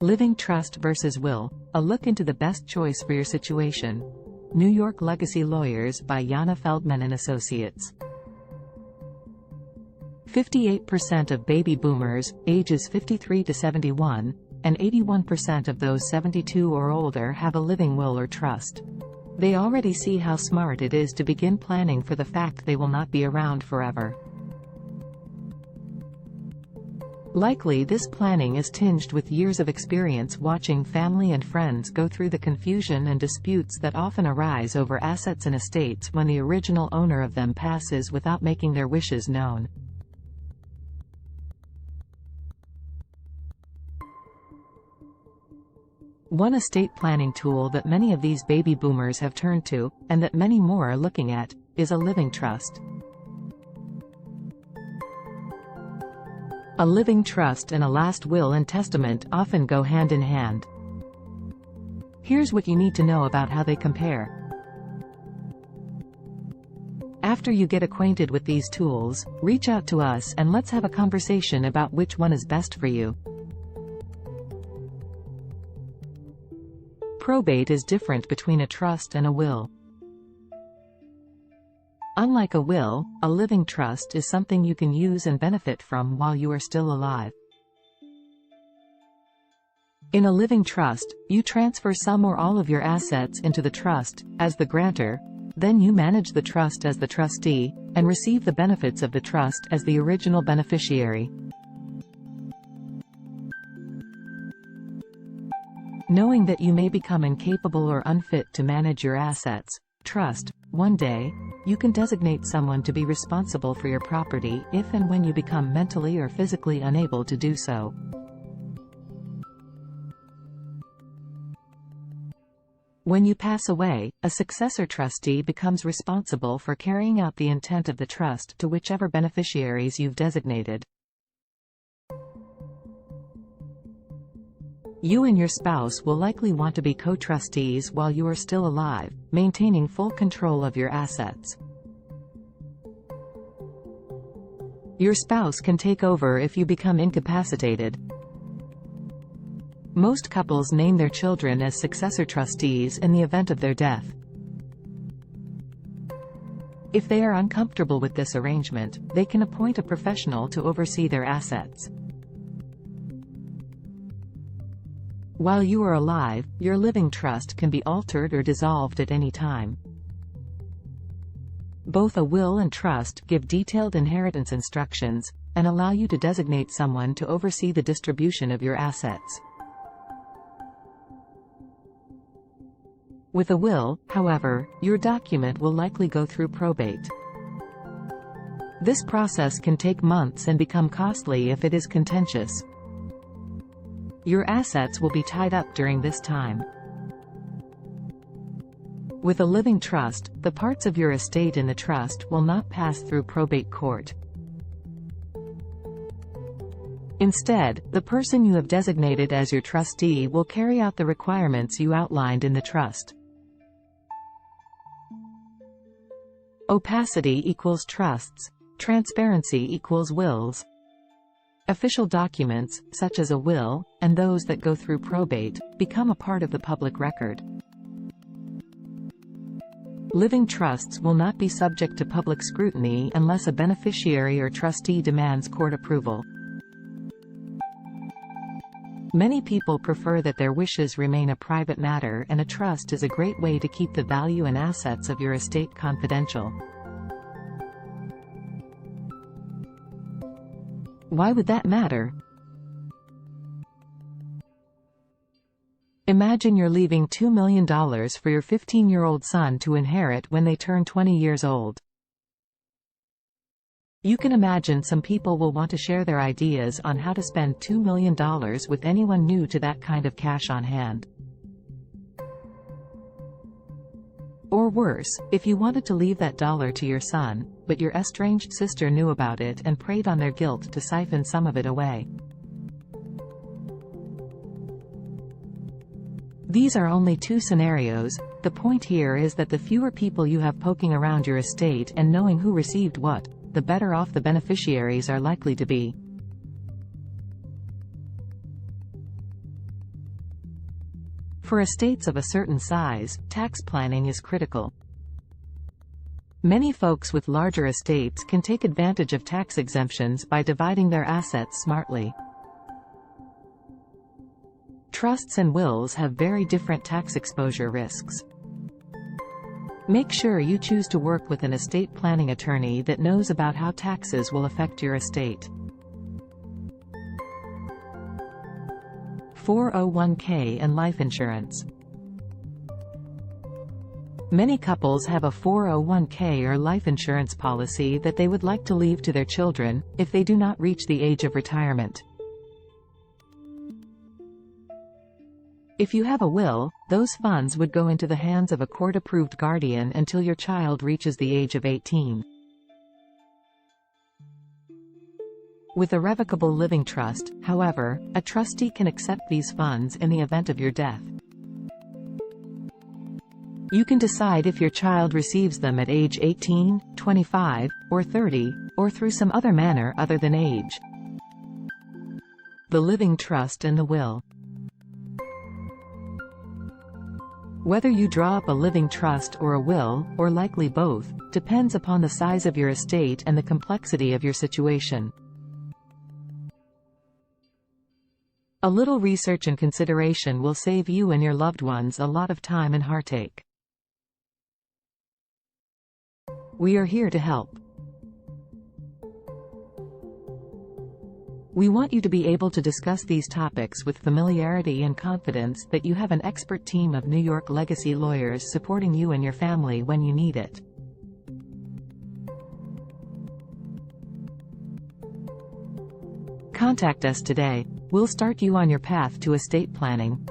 Living Trust versus Will, a look into the best choice for your situation. New York Legacy Lawyers by Yana Feldman and Associates. 58% of baby boomers, ages 53 to 71, and 81% of those 72 or older have a living will or trust. They already see how smart it is to begin planning for the fact they will not be around forever. Likely this planning is tinged with years of experience watching family and friends go through the confusion and disputes that often arise over assets and estates when the original owner of them passes without making their wishes known. One estate planning tool that many of these baby boomers have turned to, and that many more are looking at, is a living trust. A living trust and a last will and testament often go hand in hand. Here's what you need to know about how they compare. After you get acquainted with these tools, reach out to us and let's have a conversation about which one is best for you. Probate is different between a trust and a will. Unlike a will, a living trust is something you can use and benefit from while you are still alive. In a living trust, you transfer some or all of your assets into the trust, as the grantor, then you manage the trust as the trustee, and receive the benefits of the trust as the original beneficiary. Knowing that you may become incapable or unfit to manage your assets, trust, one day, you can designate someone to be responsible for your property if and when you become mentally or physically unable to do so. When you pass away, a successor trustee becomes responsible for carrying out the intent of the trust to whichever beneficiaries you've designated. You and your spouse will likely want to be co-trustees while you are still alive, maintaining full control of your assets. Your spouse can take over if you become incapacitated. Most couples name their children as successor trustees in the event of their death. If they are uncomfortable with this arrangement, they can appoint a professional to oversee their assets. While you are alive, your living trust can be altered or dissolved at any time. Both a will and trust give detailed inheritance instructions, and allow you to designate someone to oversee the distribution of your assets. With a will, however, your document will likely go through probate. This process can take months and become costly if it is contentious. Your assets will be tied up during this time. With a living trust, the parts of your estate in the trust will not pass through probate court. Instead, the person you have designated as your trustee will carry out the requirements you outlined in the trust. Opacity equals trusts. Transparency equals wills. Official documents, such as a will, and those that go through probate, become a part of the public record. Living trusts will not be subject to public scrutiny unless a beneficiary or trustee demands court approval. Many people prefer that their wishes remain a private matter, and a trust is a great way to keep the value and assets of your estate confidential. Why would that matter? Imagine you're leaving $2 million for your 15-year-old son to inherit when they turn 20 years old. You can imagine some people will want to share their ideas on how to spend $2 million with anyone new to that kind of cash on hand. Or worse, if you wanted to leave that dollar to your son, but your estranged sister knew about it and preyed on their guilt to siphon some of it away. These are only two scenarios. The point here is that the fewer people you have poking around your estate and knowing who received what, the better off the beneficiaries are likely to be. For estates of a certain size, tax planning is critical. Many folks with larger estates can take advantage of tax exemptions by dividing their assets smartly. Trusts and wills have very different tax exposure risks. Make sure you choose to work with an estate planning attorney that knows about how taxes will affect your estate. 401k and life insurance. Many couples have a 401k or life insurance policy that they would like to leave to their children, if they do not reach the age of retirement. If you have a will, those funds would go into the hands of a court-approved guardian until your child reaches the age of 18. With a revocable living trust, however, a trustee can accept these funds in the event of your death. You can decide if your child receives them at age 18, 25, or 30, or through some other manner other than age. The living trust and the will. Whether you draw up a living trust or a will, or likely both, depends upon the size of your estate and the complexity of your situation. A little research and consideration will save you and your loved ones a lot of time and heartache. We are here to help. We want you to be able to discuss these topics with familiarity and confidence that you have an expert team of New York legacy lawyers supporting you and your family when you need it. Contact us today. We'll start you on your path to estate planning.